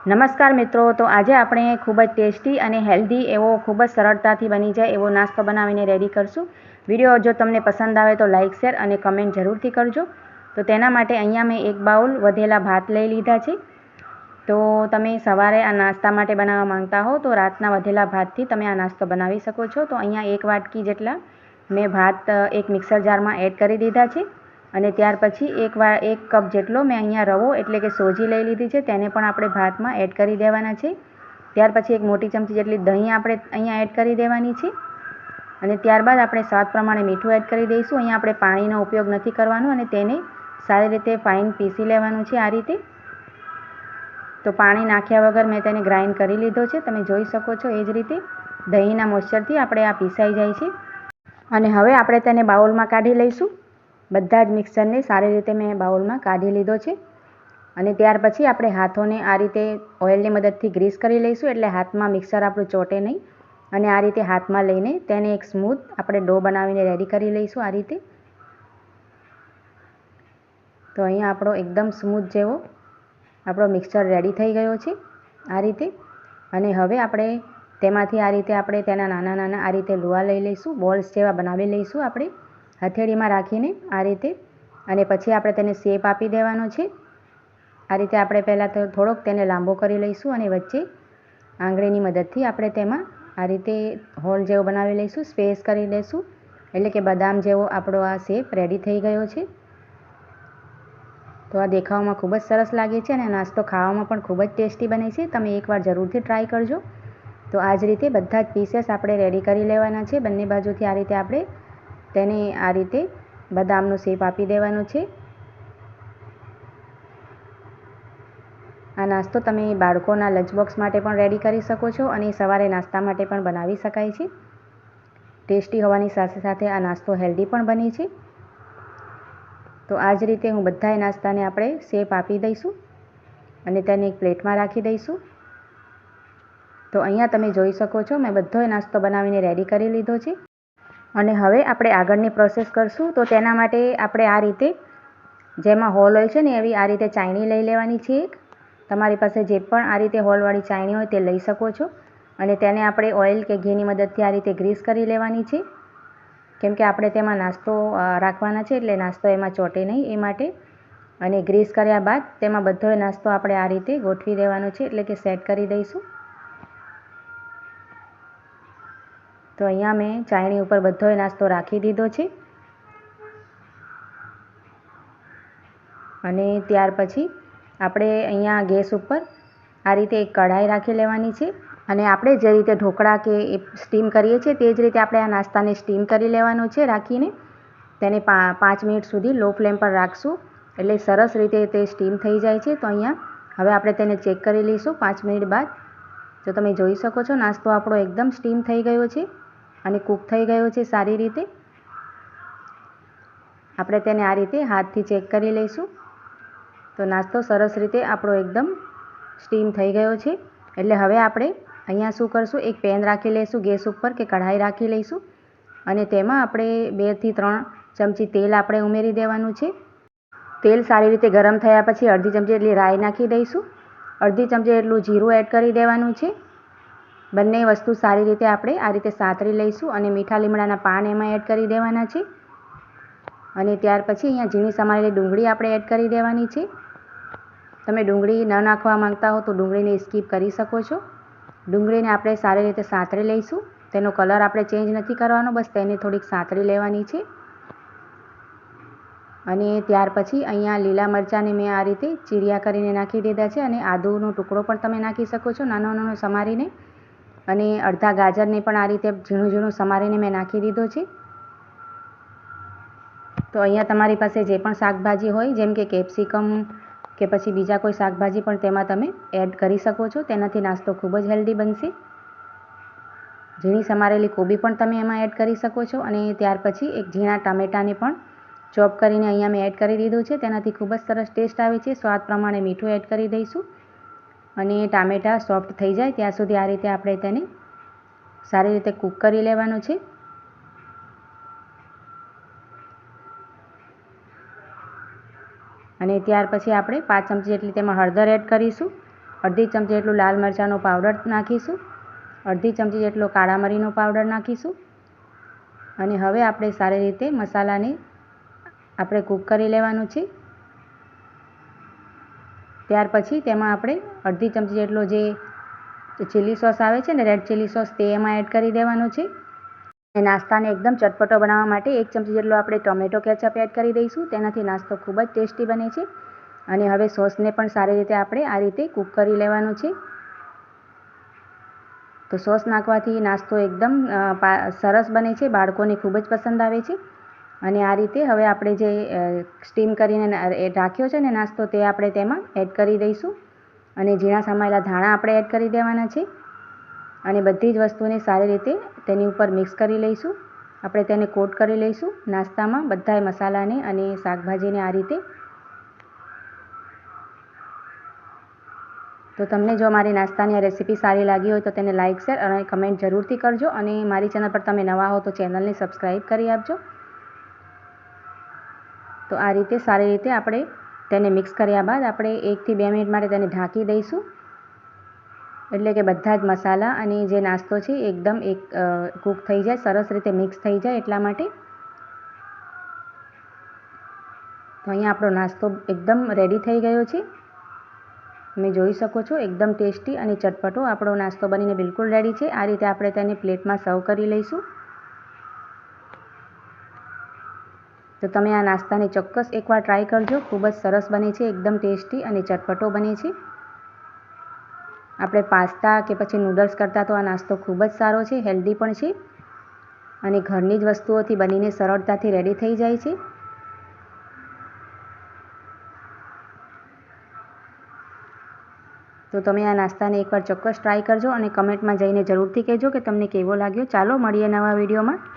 નમસ્કાર મિત્રો, તો આજે આપણે ખૂબ જ ટેસ્ટી અને હેલ્ધી એવો ખૂબ જ સરળતાથી બની જાય એવો નાસ્તો બનાવીને રેડી કરશું. વિડીયો જો તમને પસંદ આવે તો લાઇક, શેર અને કમેન્ટ જરૂરથી કરજો. તો તેના માટે અહીંયા મેં એક બાઉલ વધેલા ભાત લઈ લીધા છે. તો તમે સવારે આ નાસ્તા માટે બનાવવા માંગતા હો તો રાતના વધેલા ભાતથી તમે આ નાસ્તો બનાવી શકો છો. તો અહીંયા એક વાટકી જેટલા મેં ભાત એક મિક્સર જારમાં એડ કરી દીધા છે. અને ત્યાર પછી એક કપ જેટલો મેં અહીંયા રવો એટલે કે સોજી લઈ લીધી છે, તેને પણ આપણે ભાતમાં એડ કરી દેવાના છે. ત્યાર પછી એક મોટી ચમચી જેટલી દહીં આપણે અહીંયા એડ કરી દેવાની છે. અને ત્યારબાદ આપણે સ્વાદ પ્રમાણે મીઠું એડ કરી દઈશું. અહીંયા આપણે પાણીનો ઉપયોગ નથી કરવાનો અને તેને સારી રીતે ફાઇન પીસી લેવાનું છે આ રીતે. તો પાણી નાખ્યા વગર મેં તેને ગ્રાઇન્ડ કરી લીધો છે, તમે જોઈ શકો છો. એ જ રીતે દહીંના મોઇસ્ચરથી આપણે આ પીસાઈ જાય છે. અને હવે આપણે તેને બાઉલમાં કાઢી લઈશું. બધા જ મિક્સરને સારી રીતે મેં બાઉલમાં કાઢી લીધો છે. અને ત્યાર પછી આપણે હાથોને આ રીતે ઓઇલની મદદથી ગ્રીસ કરી લઈશું, એટલે હાથમાં મિક્સર આપણું ચોટે નહીં. અને આ રીતે હાથમાં લઈને તેને એક સ્મૂથ આપણે ડો બનાવીને રેડી કરી લઈશું આ રીતે. તો અહીંયા આપણો એકદમ સ્મૂથ જેવો આપણો મિક્સર રેડી થઈ ગયો છે આ રીતે. અને હવે આપણે તેમાંથી આ રીતે આપણે તેના નાના નાના આ રીતે લુવા લઈ લઈશું, બોલ્સ જેવા બનાવી લઈશું આપણે હથેળીમાં રાખીને આ રીતે. અને પછી આપણે તેને શેપ આપી દેવાનો છે આ રીતે. આપણે પહેલાં તો થોડોક તેને લાંબો કરી લઈશું અને વચ્ચે આંગળીની મદદથી આપણે તેમાં આ રીતે હોલ જેવો બનાવી લઈશું, સ્પેસ કરી લઈશું, એટલે કે બદામ જેવો આપણો આ શેપ રેડી થઈ ગયો છે. તો આ દેખાવામાં ખૂબ જ સરસ લાગે છે અને નાસ્તો ખાવામાં પણ ખૂબ જ ટેસ્ટી બને છે. તમે એકવાર જરૂરથી ટ્રાય કરજો. તો આ જ રીતે બધા જ પીસેસ આપણે રેડી કરી લેવાના છે. બંને બાજુથી આ રીતે આપણે તેને આ રીતે બદામનો શેપ આપી દેવાનો છે. આ નાસ્તો તમે બાળકોના લંચ બોક્સ માટે પણ રેડી કરી શકો છો અને સવારે નાસ્તા માટે પણ બનાવી શકાય છે. ટેસ્ટી હોવાની સાથે સાથે આ નાસ્તો હેલ્ધી પણ બને છે. તો આ જ રીતે હું બધાય નાસ્તાને આપણે શેપ આપી દઈશું અને તેને એક પ્લેટમાં રાખી દઈશું. તો અહીંયા તમે જોઈ શકો છો મેં બધોય નાસ્તો બનાવીને રેડી કરી લીધો છે. અને હવે આપણે આગળની પ્રોસેસ કરશું. તો તેના માટે આપણે આ રીતે જેમાં હોલ હોય છે ને એવી આ રીતે ચાયણી લઈ લેવાની છે એક. તમારી પાસે જે પણ આ રીતે હોલવાળી ચાયણી હોય તે લઈ શકો છો. અને તેને આપણે ઓઇલ કે ઘીની મદદથી આ રીતે ગ્રીસ કરી લેવાની છે, કેમ કે આપણે તેમાં નાસ્તો રાખવાના છે એટલે નાસ્તો એમાં ચોટે નહીં એ માટે. અને ગ્રીસ કર્યા બાદ તેમાં બધો નાસ્તો આપણે આ રીતે ગોઠવી દેવાનો છે, એટલે કે સેટ કરી દઈશું. તો અહીંયા મેં ચાયણી ઉપર બધો નાસ્તો રાખી દીધો છે. અને ત્યાર પછી આપણે અહીંયા ગેસ ઉપર આ રીતે એક કઢાઈ રાખી લેવાની છે. અને આપણે જે રીતે ઢોકળા કે સ્ટીમ કરીએ છીએ તે જ રીતે આપણે આ નાસ્તાને સ્ટીમ કરી લેવાનો છે રાખીને. તેને 5 મિનિટ સુધી લો ફ્લેમ પર રાખશું એટલે સરસ રીતે તે સ્ટીમ થઈ જાય છે. તો અહીંયા હવે આપણે તેને ચેક કરી લઈશું 5 મિનિટ બાદ. તો તમે જોઈ શકો છો નાસ્તો આપણો એકદમ સ્ટીમ થઈ ગયો છે અને કૂક થઈ ગયો છે સારી રીતે. આપણે તેને આ રીતે હાથથી ચેક કરી લઈશું. તો નાસ્તો સરસ રીતે આપણો એકદમ સ્ટીમ થઈ ગયો છે. એટલે હવે આપણે અહીંયા શું કરશું, એક પેન રાખી લઈશું ગેસ ઉપર કે કઢાઈ રાખી લઈશું અને તેમાં આપણે 2 થી 3 ચમચી તેલ આપણે ઉમેરી દેવાનું છે. તેલ સારી રીતે ગરમ થયા પછી અડધી ચમચી એટલી રાઈ નાખી દઈશું, અડધી ચમચી એટલું જીરું એડ કરી દેવાનું છે. બંને વસ્તુ સારી રીતે આપણે આ રીતે સાતરી લઈશું અને મીઠા લીમડાના પાન એમાં એડ કરી દેવાના છે. અને ત્યાર પછી અહીંયા ઝીણી સમારેલી ડુંગળી આપણે એડ કરી દેવાની છે. તમે ડુંગળી ન નાખવા માંગતા હો તો ડુંગળીને સ્કીપ કરી શકો છો. ડુંગળીને આપણે સારી રીતે સાતરી લઈશું. તેનો કલર આપણે ચેન્જ નથી કરવાનો, બસ તેને થોડીક સાતરી લેવાની છે. અને ત્યાર પછી અહીંયા લીલા મરચાંને મેં આ રીતે ચીરિયા કરીને નાખી દીધા છે. અને આદુનો ટુકડો પણ તમે નાખી શકો છો નાનો નાનો સમારીને. અને અડધા ગાજરને પણ આ રીતે ઝીણું ઝીણું સમારીને મેં નાખી દીધો છે. તો અહીંયા તમારી પાસે જે પણ શાકભાજી હોય જેમ કે કેપ્સિકમ કે પછી બીજા કોઈ શાકભાજી પણ તેમાં તમે એડ કરી શકો છો. તેનાથી નાસ્તો ખૂબ જ હેલ્ધી બનશે. ઝીણી સમારેલી કોબી પણ તમે એમાં એડ કરી શકો છો. અને ત્યાર પછી એક ઝીણા ટામેટાને પણ ચોપ કરીને અહીંયા મેં એડ કરી દીધું છે. તેનાથી ખૂબ જ સરસ ટેસ્ટ આવે છે. સ્વાદ પ્રમાણે મીઠું એડ કરી દઈશું અને ટામેટાં સોફ્ટ થઈ જાય ત્યાં સુધી આ રીતે આપણે તેને સારી રીતે કૂક કરી લેવાનું છે. અને ત્યાર પછી આપણે 5 ચમચી જેટલી તેમાં હળદર એડ કરીશું અડધી ચમચી જેટલું લાલ મરચાંનો પાવડર નાખીશું, અડધી ચમચી જેટલો કાળા મરીનો પાવડર નાખીશું. અને હવે આપણે સારી રીતે મસાલાને આપણે કૂક કરી લેવાનું છે. ત્યાર પછી તેમાં આપણે અડધી ચમચી જેટલો જે ચીલી સોસ આવે છે ને, રેડ ચીલી સોસ, તે એમાં એડ કરી દેવાનો છે. અને નાસ્તાને એકદમ ચટપટો બનાવવા માટે 1 ચમચી જેટલો આપણે ટોમેટો કેચઅપ એડ કરી દઈશું. તેનાથી નાસ્તો ખૂબ જ ટેસ્ટી બને છે. અને હવે સોસને પણ સારી રીતે આપણે આ રીતે કૂક કરી લેવાનું છે. તો સોસ નાખવાથી નાસ્તો એકદમ સરસ બને છે, બાળકોને ખૂબ જ પસંદ આવે છે. અને આ રીતે હવે આપણે જે સ્ટીમ કરીને રાખ્યો છે ને નાસ્તો, તે આપણે તેમાં એડ કરી દઈશું. અને ઝીણા સમારેલા ધાણા આપણે એડ કરી દેવાના છે. અને બધી જ વસ્તુને સારી રીતે તેની ઉપર મિક્સ કરી લઈશું. આપણે તેને કોટ કરી લઈશું નાસ્તામાં, બધાય મસાલાને અને શાકભાજીને આ રીતે. તો તમને જો મારી નાસ્તાની આ રેસીપી સારી લાગી હોય તો તેને લાઇક, શેર અને કમેન્ટ જરૂરથી કરજો. અને મારી ચેનલ પર તમે નવા હો તો ચેનલને સબસ્ક્રાઈબ કરી આપજો. તો આ રીતે સારી રીતે આપણે તેને મિક્સ કર્યા બાદ આપણે 1 થી 2 મિનિટ માટે તેને ઢાંકી દઈશું. એટલે કે બધા જ મસાલા અને જે નાસ્તો છે એકદમ કૂક થઈ જાય, સરસ રીતે મિક્સ થઈ જાય એટલા માટે. તો અહીંયા આપણો નાસ્તો એકદમ રેડી થઈ ગયો છે. તમે જોઈ શકો છો એકદમ ટેસ્ટી અને ચટપટો આપણો નાસ્તો બનીને બિલકુલ રેડી છે. આ રીતે આપણે તેને પ્લેટમાં સર્વ કરી લઈશું. તો તમે આ નાસ્તાને ચોક્કસ એકવાર ટ્રાય કરજો. ખૂબ જ સરસ બને છે, એકદમ ટેસ્ટી અને ચટપટો બને છે. આપણે પાસ્તા કે પછી નૂડલ્સ કરતાં તો આ નાસ્તો ખૂબ જ સારો છે, હેલ્ધી પણ છે અને ઘરની જ વસ્તુઓથી બનીને સરળતાથી રેડી થઈ જાય છે. તો તમે આ નાસ્તાને એકવાર ચોક્કસ ટ્રાય કરજો અને કમેન્ટમાં જઈને જરૂરથી કહેજો કે તમને કેવો લાગ્યો. ચાલો મળીએ નવા વિડીયોમાં.